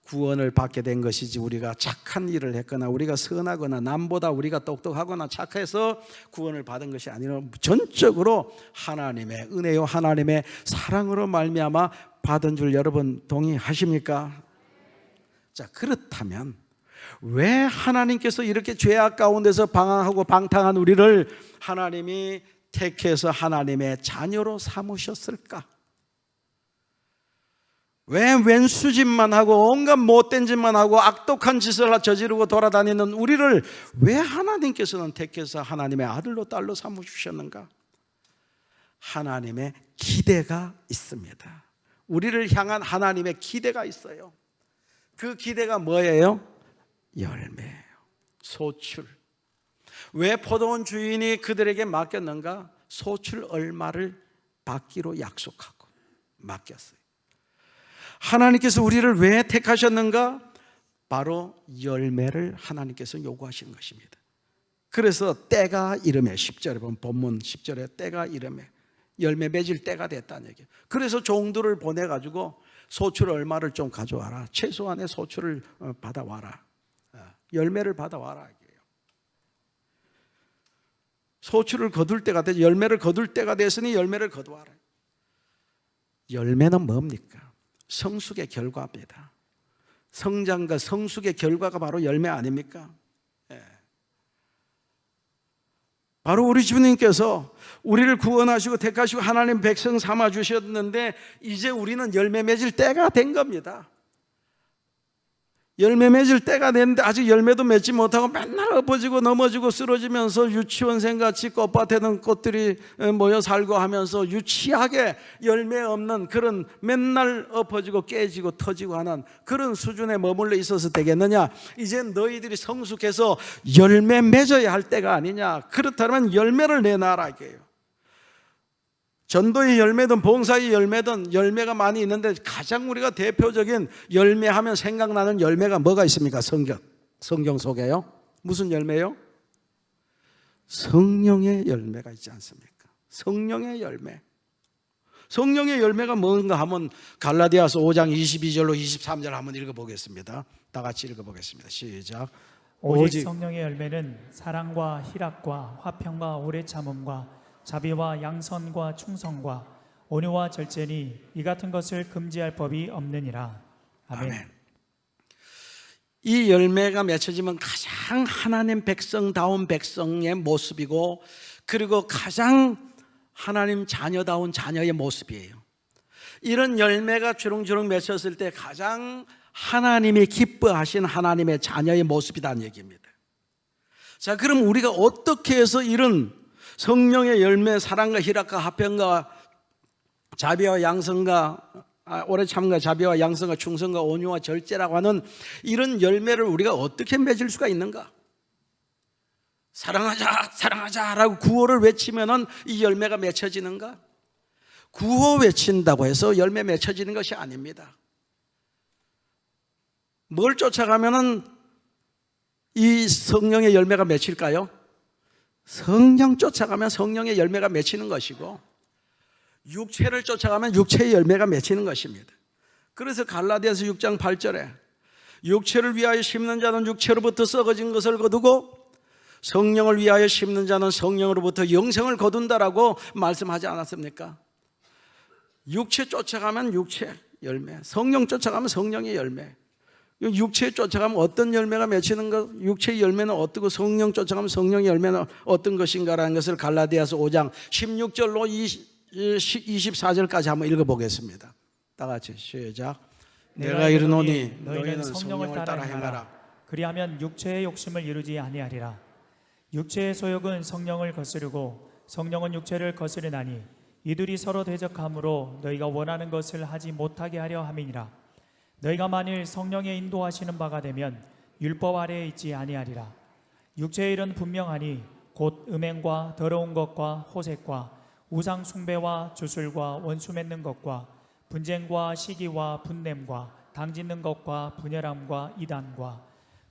구원을 받게 된 것이지, 우리가 착한 일을 했거나 우리가 선하거나 남보다 우리가 똑똑하거나 착해서 구원을 받은 것이 아니라 전적으로 하나님의 은혜요 하나님의 사랑으로 말미암아 받은 줄 여러분 동의하십니까? 자, 그렇다면 왜 하나님께서 이렇게 죄악 가운데서 방황하고 방탕한 우리를 하나님이 택해서 하나님의 자녀로 삼으셨을까? 왜 왼수짓만 하고 온갖 못된 짓만 하고 악독한 짓을 저지르고 돌아다니는 우리를 왜 하나님께서는 택해서 하나님의 아들로 딸로 삼으셨는가? 하나님의 기대가 있습니다. 우리를 향한 하나님의 기대가 있어요. 그 기대가 뭐예요? 열매예요. 소출. 왜 포도원 주인이 그들에게 맡겼는가? 소출 얼마를 받기로 약속하고 맡겼어요. 하나님께서 우리를 왜 택하셨는가? 바로 열매를 하나님께서 요구하시는 것입니다. 그래서 때가 이름에, 10절에 보면 본문 10절에 때가 이름에, 열매 맺을 때가 됐다는 얘기예요. 그래서 종들을 보내가지고 소출 얼마를 좀 가져와라, 최소한의 소출을 받아와라, 열매를 받아와라. 소출을 거둘 때가 돼서 열매를 거둘 때가 됐으니 열매를 거두어라. 열매는 뭡니까? 성숙의 결과입니다. 성장과 성숙의 결과가 바로 열매 아닙니까? 바로 우리 주님께서 우리를 구원하시고 택하시고 하나님 백성 삼아 주셨는데 이제 우리는 열매 맺을 때가 된 겁니다. 열매 맺을 때가 됐는데 아직 열매도 맺지 못하고 맨날 엎어지고 넘어지고 쓰러지면서 유치원생같이 꽃밭에는 꽃들이 모여 살고 하면서 유치하게 열매 없는 그런 맨날 엎어지고 깨지고 터지고 하는 그런 수준에 머물러 있어서 되겠느냐? 이제 너희들이 성숙해서 열매 맺어야 할 때가 아니냐? 그렇다면 열매를 내놔라 이게요. 전도의 열매든 봉사의 열매든 열매가 많이 있는데 가장 우리가 대표적인 열매하면 생각나는 열매가 뭐가 있습니까? 성경 속에요. 무슨 열매요? 성령의 열매가 있지 않습니까? 성령의 열매. 성령의 열매가 뭔가 하면 갈라디아서 5장 22절로 23절 한번 읽어보겠습니다. 다 같이 읽어보겠습니다. 시작. 오직 성령의 열매는 사랑과 희락과 화평과 오래 참음과 자비와 양선과 충성과 온유와 절제니 이 같은 것을 금지할 법이 없느니라. 아멘. 아멘. 이 열매가 맺혀지면 가장 하나님 백성다운 백성의 모습이고 그리고 가장 하나님 자녀다운 자녀의 모습이에요. 이런 열매가 주렁주렁 맺혔을 때 가장 하나님이 기뻐하신 하나님의 자녀의 모습이라는 얘기입니다. 자, 그럼 우리가 어떻게 해서 이런 성령의 열매, 사랑과 희락과 화평과 자비와 양성과 오래 참과 자비와 양성과 충성과 온유와 절제라고 하는 이런 열매를 우리가 어떻게 맺을 수가 있는가? 사랑하자 사랑하자라고 구호를 외치면은 이 열매가 맺혀지는가? 구호 외친다고 해서 열매 맺혀지는 것이 아닙니다. 뭘 쫓아가면은 이 성령의 열매가 맺힐까요? 성령 쫓아가면 성령의 열매가 맺히는 것이고 육체를 쫓아가면 육체의 열매가 맺히는 것입니다. 그래서 갈라디아서 6장 8절에 육체를 위하여 심는 자는 육체로부터 썩어진 것을 거두고 성령을 위하여 심는 자는 성령으로부터 영생을 거둔다라고 말씀하지 않았습니까? 육체 쫓아가면 육체 열매, 성령 쫓아가면 성령의 열매. 육체에 쫓아가면 어떤 열매가 맺히는 것, 육체의 열매는 어떻고 성령 쫓아가면 성령의 열매는 어떤 것인가라는 것을 갈라디아서 5장 16절로 24절까지 한번 읽어보겠습니다. 다 같이 시작. 내가 이르노니 너희는 성령을 따라 행하라. 그리하면 육체의 욕심을 이루지 아니하리라. 육체의 소욕은 성령을 거스르고 성령은 육체를 거스르나니 이들이 서로 대적함으로 너희가 원하는 것을 하지 못하게 하려 함이니라. 너희가 만일 성령의 인도하시는 바가 되면 율법 아래에 있지 아니하리라. 육체의 일은 분명하니 곧 음행과 더러운 것과 호색과 우상 숭배와 주술과 원수 맺는 것과 분쟁과 시기와 분냄과 당짓는 것과 분열함과 이단과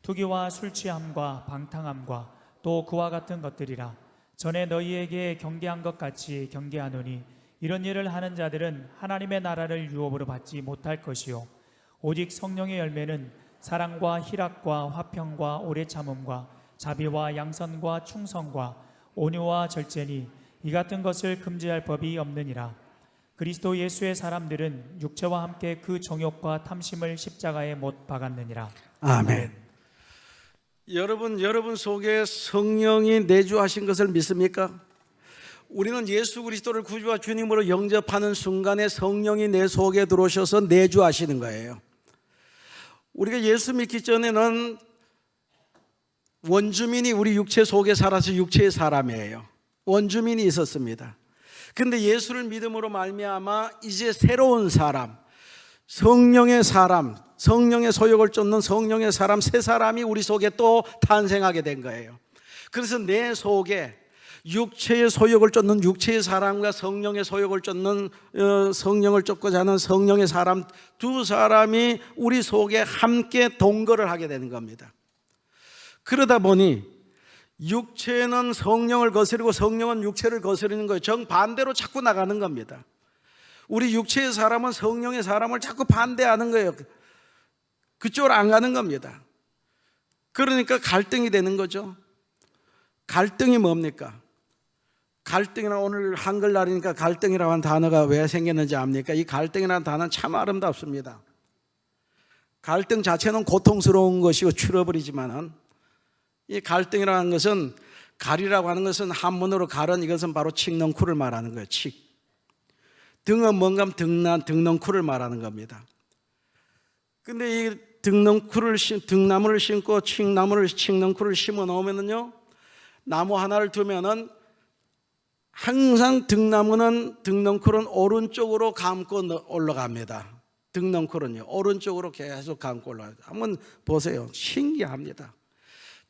투기와 술 취함과 방탕함과 또 그와 같은 것들이라. 전에 너희에게 경계한 것 같이 경계하노니 이런 일을 하는 자들은 하나님의 나라를 유업으로 받지 못할 것이요 오직 성령의 열매는 사랑과 희락과 화평과 오래 참음과 자비와 양선과 충성과 온유와 절제니 이 같은 것을 금지할 법이 없느니라. 그리스도 예수의 사람들은 육체와 함께 그 정욕과 탐심을 십자가에 못 박았느니라. 아멘. 여러분 속에 성령이 내주하신 것을 믿습니까? 우리는 예수 그리스도를 구주와 주님으로 영접하는 순간에 성령이 내 속에 들어오셔서 내주하시는 거예요. 우리가 예수 믿기 전에는 원주민이 우리 육체 속에 살아서 육체의 사람이에요. 원주민이 있었습니다. 그런데 예수를 믿음으로 말미암아 이제 새로운 사람, 성령의 사람, 성령의 소욕을 쫓는 성령의 사람, 새 사람이 우리 속에 또 탄생하게 된 거예요. 그래서 내 속에 육체의 소욕을 쫓는 육체의 사람과 성령의 소욕을 쫓는 성령을 쫓고자 하는 성령의 사람 두 사람이 우리 속에 함께 동거를 하게 되는 겁니다. 그러다 보니 육체는 성령을 거스르고 성령은 육체를 거스르는 거예요. 정반대로 자꾸 나가는 겁니다. 우리 육체의 사람은 성령의 사람을 자꾸 반대하는 거예요. 그쪽으로 안 가는 겁니다. 그러니까 갈등이 되는 거죠. 갈등이 뭡니까? 갈등이나 오늘 한글날이니까 갈등이라고 하는 단어가 왜 생겼는지 압니까? 이 갈등이라는 단어는 참 아름답습니다. 갈등 자체는 고통스러운 것이고 트러블이지만은 이 갈등이라는 것은 갈이라고 하는 것은 한문으로 갈은 이것은 바로 칡넝쿨을 말하는 거예요. 칡. 등은 뭔가 등넝쿨을 말하는 겁니다. 근데 이 등나무를 심고 칡넝쿨을 심어 놓으면요, 나무 하나를 두면은 항상 등넝쿨은 오른쪽으로 감고 올라갑니다. 등넝쿨은요, 오른쪽으로 계속 감고 올라갑니다. 한번 보세요. 신기합니다.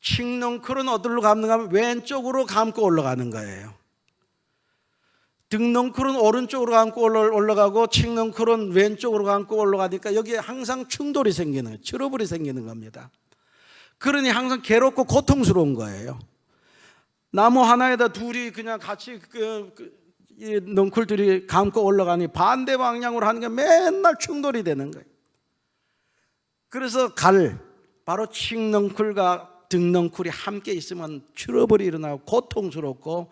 칡넝쿨은 어디로 감는가 하면 왼쪽으로 감고 올라가는 거예요. 등넝쿨은 오른쪽으로 감고 올라가고 칡넝쿨은 왼쪽으로 감고 올라가니까 여기에 항상 충돌이 생기는 거예요. 트러블이 생기는 겁니다. 그러니 항상 괴롭고 고통스러운 거예요. 나무 하나에다 둘이 그냥 같이 이 넝쿨들이 감고 올라가니 반대 방향으로 하는 게 맨날 충돌이 되는 거예요. 그래서 바로 칡넝쿨과 등넝쿨이 함께 있으면 트러블이 일어나고 고통스럽고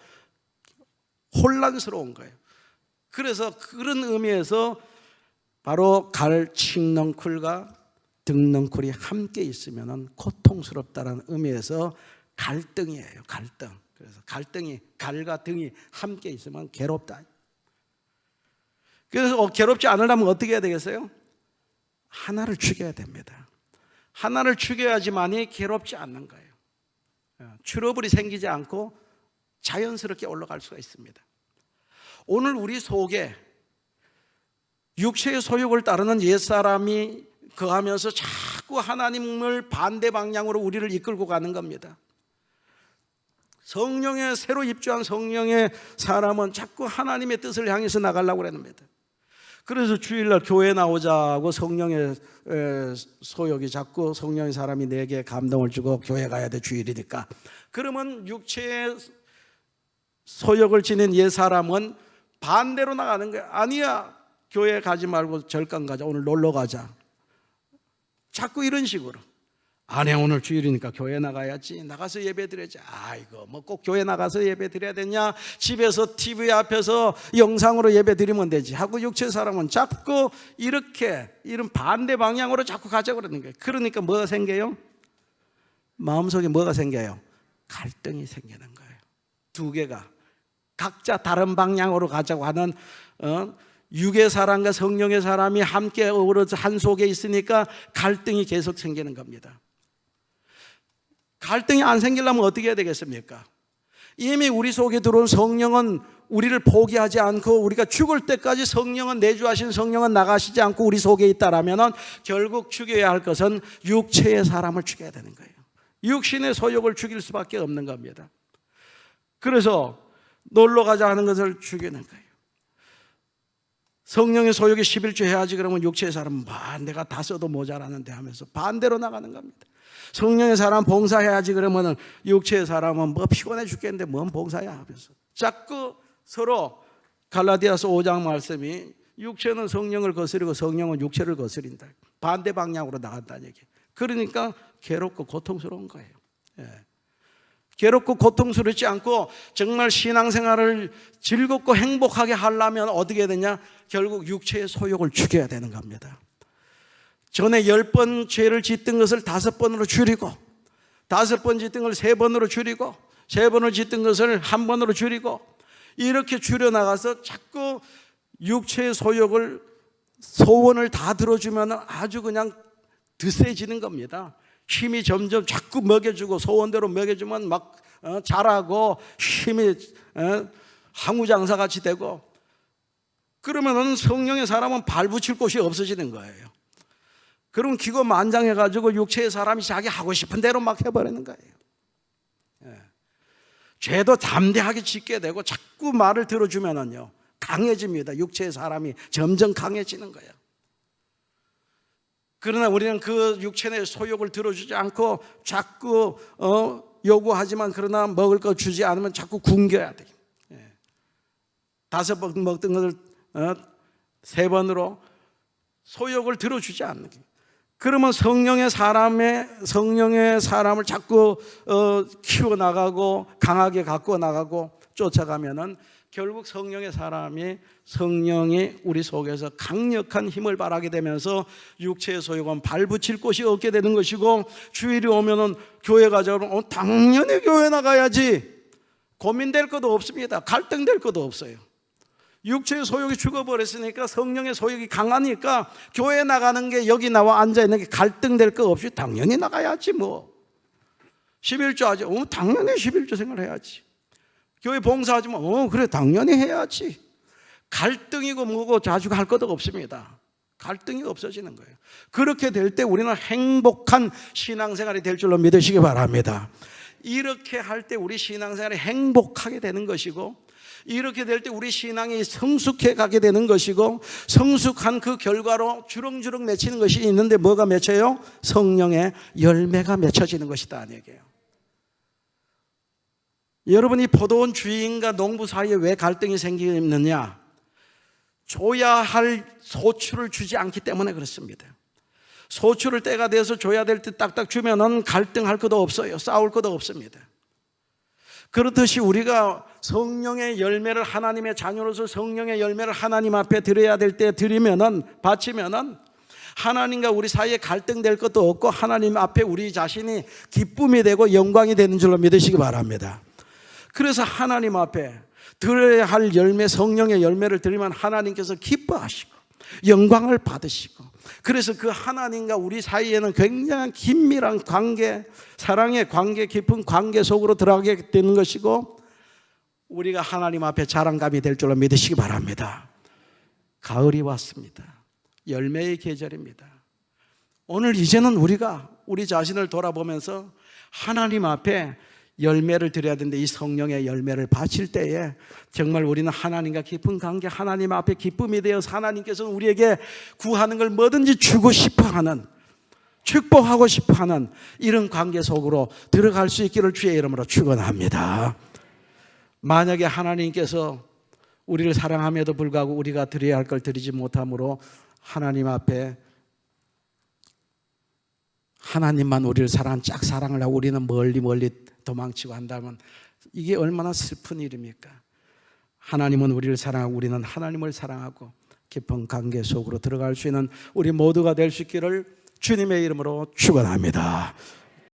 혼란스러운 거예요. 그래서 그런 의미에서 바로 칡넝쿨과 등넝쿨이 함께 있으면 고통스럽다는 의미에서 갈등이에요. 갈등. 그래서 갈과 등이 함께 있으면 괴롭다. 그래서 괴롭지 않으려면 어떻게 해야 되겠어요? 하나를 죽여야 됩니다. 하나를 죽여야지만이 괴롭지 않는 거예요. 트러블이 생기지 않고 자연스럽게 올라갈 수가 있습니다. 오늘 우리 속에 육체의 소욕을 따르는 옛사람이 거하면서 자꾸 하나님을 반대 방향으로 우리를 이끌고 가는 겁니다. 성령의 새로 입주한 성령의 사람은 자꾸 하나님의 뜻을 향해서 나가려고 그럽니다. 그래서 주일날 교회 나오자고 성령의 소욕이 자꾸 성령의 사람이 내게 감동을 주고 교회 가야 돼, 주일이니까. 그러면 육체의 소욕을 지닌 옛 사람은 반대로 나가는 거야. 아니야, 교회 가지 말고 절간 가자, 오늘 놀러 가자. 자꾸 이런 식으로. 아니, 오늘 주일이니까 교회 나가야지, 나가서 예배 드려야지. 아이고, 뭐 꼭 교회 나가서 예배 드려야 되냐, 집에서 TV 앞에서 영상으로 예배 드리면 되지 하고 육체 사람은 자꾸 이런 반대 방향으로 자꾸 가자고 그러는 거예요. 그러니까 뭐가 생겨요? 마음속에 뭐가 생겨요? 갈등이 생기는 거예요. 두 개가 각자 다른 방향으로 가자고 하는 육의 사람과 성령의 사람이 함께 어우러져 한 속에 있으니까 갈등이 계속 생기는 겁니다. 갈등이 안 생기려면 어떻게 해야 되겠습니까? 이미 우리 속에 들어온 성령은 우리를 포기하지 않고 우리가 죽을 때까지 성령은 내주하신 성령은 나가시지 않고 우리 속에 있다라면 결국 죽여야 할 것은 육체의 사람을 죽여야 되는 거예요. 육신의 소욕을 죽일 수밖에 없는 겁니다. 그래서 놀러 가자 하는 것을 죽이는 거예요. 성령의 소욕이 11조 해야지 그러면 육체의 사람은 내가 다 써도 모자라는데 하면서 반대로 나가는 겁니다. 성령의 사람 봉사해야지 그러면 육체의 사람은 피곤해 죽겠는데 뭔 봉사야 하면서 자꾸 서로 갈라디아서 5장 말씀이 육체는 성령을 거스리고 성령은 육체를 거스린다. 반대 방향으로 나간다는 얘기. 그러니까 괴롭고 고통스러운 거예요. 괴롭고 고통스럽지 않고 정말 신앙생활을 즐겁고 행복하게 하려면 어떻게 해야 되냐? 결국 육체의 소욕을 죽여야 되는 겁니다. 전에 10번 죄를 짓던 것을 5번으로 줄이고 5번 짓던 걸 3번으로 줄이고 3번을 짓던 것을 1번으로 줄이고 이렇게 줄여나가서 자꾸 육체의 소원을 다 들어주면 아주 그냥 드세지는 겁니다. 힘이 점점 자꾸 먹여주고 소원대로 먹여주면 막 자라고 힘이 항우장사같이 되고 그러면 성령의 사람은 발붙일 곳이 없어지는 거예요. 그럼 기고만장해가지고 육체의 사람이 자기 하고 싶은 대로 막 해버리는 거예요. 죄도 담대하게 짓게 되고 자꾸 말을 들어주면은요 강해집니다. 육체의 사람이 점점 강해지는 거예요. 그러나 우리는 그 육체의 소욕을 들어주지 않고 자꾸 요구하지만 그러나 먹을 거 주지 않으면 자꾸 굶겨야 돼요. 5번 먹던 것을 3번으로 소욕을 들어주지 않는 거예요. 그러면 성령의 사람을 자꾸 키워나가고 강하게 갖고 나가고 쫓아가면은 결국 성령이 우리 속에서 강력한 힘을 발하게 되면서 육체의 소욕은 발붙일 곳이 없게 되는 것이고 주일이 오면은 교회 가자 그러면 당연히 교회 나가야지 고민될 것도 없습니다. 갈등될 것도 없어요. 육체의 소욕이 죽어버렸으니까 성령의 소욕이 강하니까 교회 나가는 게 여기 나와 앉아있는 게 갈등될 거 없이 당연히 나가야지 뭐. 11조 하지. 당연히 11조 생활해야지. 교회 봉사하지만 그래 당연히 해야지. 갈등이고 뭐고 자주가 할 것도 없습니다. 갈등이 없어지는 거예요. 그렇게 될 때 우리는 행복한 신앙생활이 될 줄로 믿으시기 바랍니다. 이렇게 할 때 우리 신앙생활이 행복하게 되는 것이고, 이렇게 될 때 우리 신앙이 성숙해 가게 되는 것이고, 성숙한 그 결과로 주렁주렁 맺히는 것이 있는데 뭐가 맺혀요? 성령의 열매가 맺혀지는 것이다 이 얘기예요. 여러분, 이 포도원 주인과 농부 사이에 왜 갈등이 생기느냐? 줘야 할 소출을 주지 않기 때문에 그렇습니다. 소출을 때가 돼서 줘야 될 때 딱딱 주면은 갈등할 것도 없어요. 싸울 것도 없습니다. 그렇듯이 우리가 성령의 열매를, 하나님의 자녀로서 성령의 열매를 하나님 앞에 드려야 될 때 드리면은, 바치면은 하나님과 우리 사이에 갈등될 것도 없고 하나님 앞에 우리 자신이 기쁨이 되고 영광이 되는 줄로 믿으시기 바랍니다. 그래서 하나님 앞에 드려야 할 열매, 성령의 열매를 드리면 하나님께서 기뻐하시고 영광을 받으시고, 그래서 그 하나님과 우리 사이에는 굉장한 긴밀한 관계, 사랑의 관계, 깊은 관계 속으로 들어가게 되는 것이고, 우리가 하나님 앞에 자랑감이 될 줄로 믿으시기 바랍니다. 가을이 왔습니다. 열매의 계절입니다. 오늘 이제는 우리가 우리 자신을 돌아보면서 하나님 앞에 열매를 드려야 되는데, 이 성령의 열매를 바칠 때에 정말 우리는 하나님과 깊은 관계, 하나님 앞에 기쁨이 되어서 하나님께서는 우리에게 구하는 걸 뭐든지 주고 싶어하는, 축복하고 싶어하는 이런 관계 속으로 들어갈 수 있기를 주의 이름으로 축원합니다. 만약에 하나님께서 우리를 사랑함에도 불구하고 우리가 드려야 할 걸 드리지 못함으로 하나님 앞에 하나님만 우리를 짝사랑을 하고 우리는 멀리 도망치고 한다면 이게 얼마나 슬픈 일입니까? 하나님은 우리를 사랑하고 우리는 하나님을 사랑하고 깊은 관계 속으로 들어갈 수 있는 우리 모두가 될 수 있기를 주님의 이름으로 축원합니다.